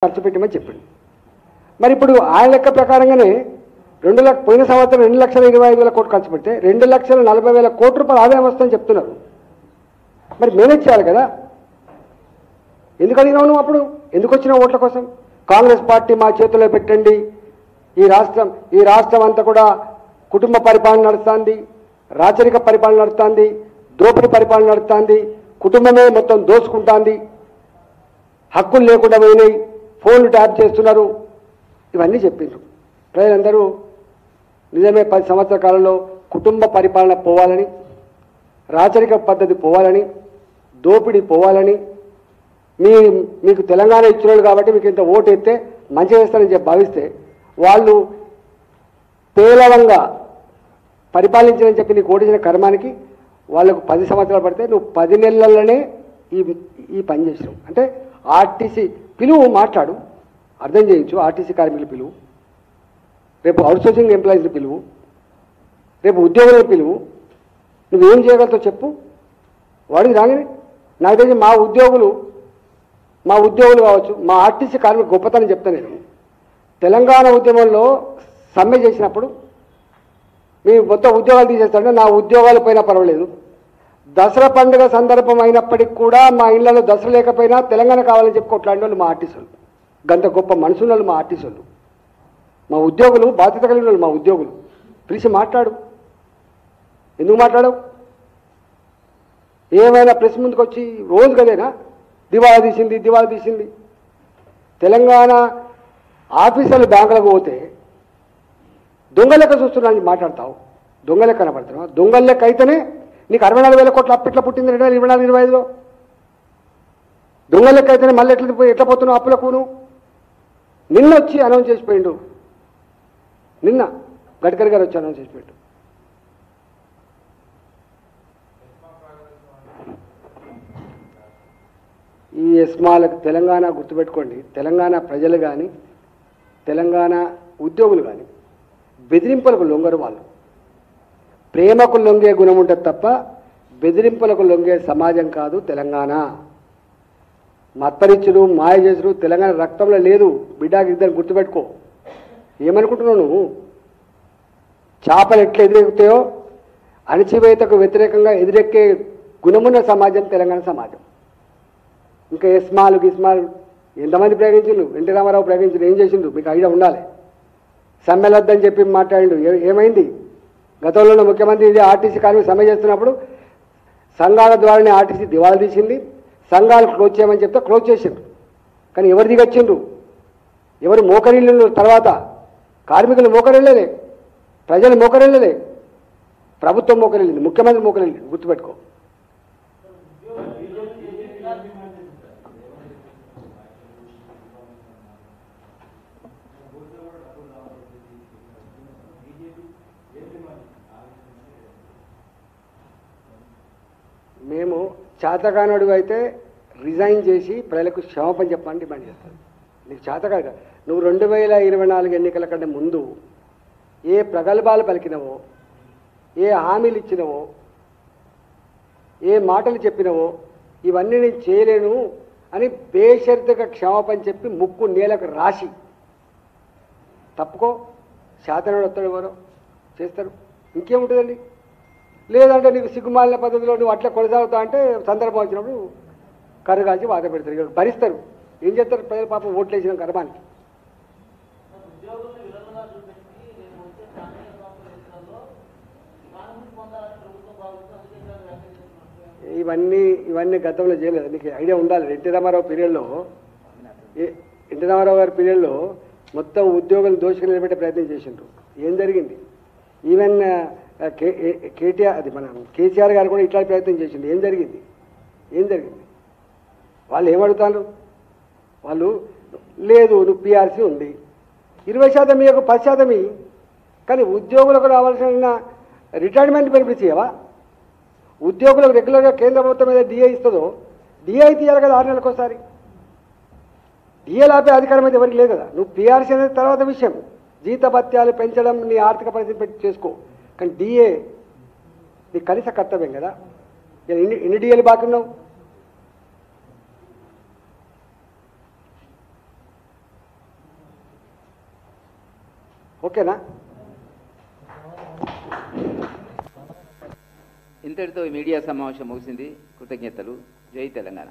ఖర్చు పెట్టమని చెప్పింది. మరి ఇప్పుడు ఆయన లెక్క ప్రకారంగానే పోయిన సంవత్సరం 2,25,000 కోట్లు ఖర్చు పెడితే 2,40,000 కోట్ల రూపాయలు ఆదాయం వస్తుందని చెప్తున్నారు. మరి మేనేజ్ చేయాలి కదా. ఎందుకు అడిగినావు నువ్వు? అప్పుడు ఎందుకు వచ్చినావు? ఓట్ల కోసం. కాంగ్రెస్ పార్టీ మా చేతిలో పెట్టండి, ఈ రాష్ట్రం అంతా కూడా కుటుంబ పరిపాలన నడుస్తుంది, రాచరిక పరిపాలన నడుస్తుంది, దోపిడీ పరిపాలన నడుస్తుంది, కుటుంబమే మొత్తం దోచుకుంటుంది, హక్కులు లేకుండా పోయినాయి, ఫోన్లు ట్యాప్ చేస్తున్నారు, ఇవన్నీ చెప్పిండ్రు. ప్రజలందరూ నిజమే 10 సంవత్సరాల కాలంలో కుటుంబ పరిపాలన పోవాలని, రాచరిక పద్ధతి పోవాలని, దోపిడీ పోవాలని, మీకు తెలంగాణ ఇచ్చినోళ్ళు కాబట్టి మీకు ఇంత ఓటు ఎత్తే మంచి చేస్తారని చెప్పి భావిస్తే వాళ్ళు పేలవంగా పరిపాలించాలని చెప్పి నీకు ఓటించిన కర్మానికి వాళ్ళకు 10 సంవత్సరాలు పడితే నువ్వు 10 నెలల్లోనే ఈ పని చేసినావు. అంటే ఆర్టీసీ పిలువు, మాట్లాడు, అర్థం చేయించు, ఆర్టీసీ కార్మికులు పిలువు, రేపు అవుట్సోర్సింగ్ ఎంప్లాయీస్ని పిలువు, రేపు ఉద్యోగులను పిలువు, నువ్వేం చేయగలుగుతావు చెప్పు. వాడికి రాగానే నాకు తెలిసి మా ఉద్యోగులు కావచ్చు, మా ఆర్టీసీ కార్మికులు గొప్పతనం చెప్తాను నేను. తెలంగాణ ఉద్యమంలో సమ్మె చేసినప్పుడు మీ మొత్తం ఉద్యోగాలు తీసేస్తాడంటే నా ఉద్యోగాలు పోయినా పర్వాలేదు, దసరా పండుగ సందర్భం అయినప్పటికీ కూడా మా ఇళ్లలో దసరా లేకపోయినా తెలంగాణ కావాలని చెప్పి కొట్లాడిన వాళ్ళు మా ఆర్టీసీలు. గంత గొప్ప మనుషులు వాళ్ళు మా ఆర్టీసీలు. మా ఉద్యోగులు బాధ్యత కలిగిన వాళ్ళు మా ఉద్యోగులు. పిలిచి మాట్లాడు. ఎందుకు మాట్లాడవు? ఏమైనా ప్రెస్ ముందుకు వచ్చి రోజు కదేనా దివాళా తీసింది. తెలంగాణ ఆఫీసర్లు బ్యాంకులకు పోతే దొంగ లెక్క చూస్తున్నాను మాట్లాడతావు. దొంగ లెక్క కనబడుతున్నావు. దొంగ లెక్క అయితేనే నీకు 64,000 కోట్ల అప్పెట్లా పుట్టింది 2024-25లో. దొంగ లెక్క అయితేనే మళ్ళీ ఎట్లా పోతున్నావు అప్పులకు? నిన్న వచ్చి అనౌన్స్ చేసిపోయిండు. నిన్న గడ్కరీ గారు వచ్చి అనౌన్స్ చేసిపోయిండు. ఈ ఎస్మాలకు తెలంగాణ గుర్తుపెట్టుకోండి, తెలంగాణ ప్రజలు కానీ తెలంగాణ ఉద్యోగులు కానీ బెదిరింపులకు లొంగరు. వాళ్ళు ప్రేమకు లొంగే గుణం ఉంటుంది తప్ప బెదిరింపులకు లొంగే సమాజం కాదు తెలంగాణ. మత్తరిచ్చుడు, మాయ చేసుడు తెలంగాణ రక్తంలో లేదు. బిడ్డకి ఇద్దరు గుర్తుపెట్టుకో. ఏమనుకుంటున్నావు నువ్వు? చేపలు ఎట్లా ఎదురెక్కుతాయో అణచివేతకు వ్యతిరేకంగా ఎదురెక్కే గుణమున్న సమాజం తెలంగాణ సమాజం. ఇంకా గిస్మాలు ఎంతమంది ప్రయోగించిండు? ఎన్టీ రామారావు ప్రయోగించిండు. ఏం చేసిండు? మీకు ఐడియా ఉండాలి. సమ్మెలొద్దని చెప్పి మాట్లాడిండు. ఏమైంది? గతంలో ముఖ్యమంత్రి ఇది ఆర్టీసీ కార్మికులు సమ్మె చేస్తున్నప్పుడు సంఘాల ద్వారానే ఆర్టీసీ దివాళా తీసింది. సంఘాలు క్లోజ్ చేయమని చెప్తే క్లోజ్ చేసిండ్రు. కానీ ఎవరు దిగొచ్చిండ్రు? ఎవరు మోకరిల్లు? తర్వాత కార్మికులు మోకరిల్లలే, ప్రజలు మోకరిల్లలే, ప్రభుత్వం మోకరిల్లింది, ముఖ్యమంత్రి మోకరిల్లింది. గుర్తుపెట్టుకో. మేము చేతకానుడు అయితే రిజైన్ చేసి ప్రజలకు క్షమాపణ చెప్పని డిమాండ్ చేస్తాను. నీకు చేతకాక నువ్వు 2024 ఎన్నికల కంటే ముందు ఏ ప్రగల్భాలు పలికినవో, ఏ హామీలు ఇచ్చినవో, ఏ మాటలు చెప్పినవో ఇవన్నీ నేను చేయలేను అని బేషరతుగా క్షమాపణ చెప్పి ముక్కు నేలకు రాసి తప్పుకో. శాతనుడు వస్తాడు, ఎవరో చేస్తారు. ఇంకేముంటుందండి? లేదంటే నీకు సిగ్గుమాలిన పద్ధతిలో నువ్వు అట్లా కొనసాగుతా అంటే సందర్భం వచ్చినప్పుడు కర్రగాల్చి వాత పెడతారు, భరిస్తారు. ఏం చేస్తారు? ప్రజలు పాపం ఓట్లు వేసిన కర్మానికి. ఇవన్నీ గతంలో చేయలేదు. నీకు ఐడియా ఉండాలి. ఎన్టీ రామారావు గారి పీరియడ్లో మొత్తం ఉద్యోగులు దోషులు నిలబెట్టే ప్రయత్నం చేసిండ్రు. ఏం జరిగింది? ఈవెన్ కేసీఆర్ గారు కూడా ఇట్లాంటి ప్రయత్నం చేసిండు. ఏం జరిగింది? వాళ్ళు ఏమడుగుతారు? వాళ్ళు లేదు నువ్వు పీఆర్సీ ఉంది 20% మీకు 10% కానీ ఉద్యోగులకు రావాల్సిన రిటైర్మెంట్ బెనిఫిట్స్ ఇవ్వవా? ఉద్యోగులకు రెగ్యులర్గా కేంద్ర ప్రభుత్వం మీద డిఏ ఇస్తుందో డిఏ తీయాలి కదా 6 నెలలకు ఒకసారి. డిఏలు ఆపే అధికారం అయితే ఎవరికి లేదు కదా. నువ్వు పీఆర్సీ అనేది తర్వాత విషయం. జీతభత్యాలు పెంచడం నీ ఆర్థిక పరిస్థితి పెట్టి చేసుకో. కానీ డిఏ నీ కనీస కర్తవ్యం కదా. ఎన్ని డిఏలు బాకీ ఉన్నావు? ఓకేనా? ఇంతటితో మీడియా సమావేశం ముగిసింది. కృతజ్ఞతలు. జై తెలంగాణ.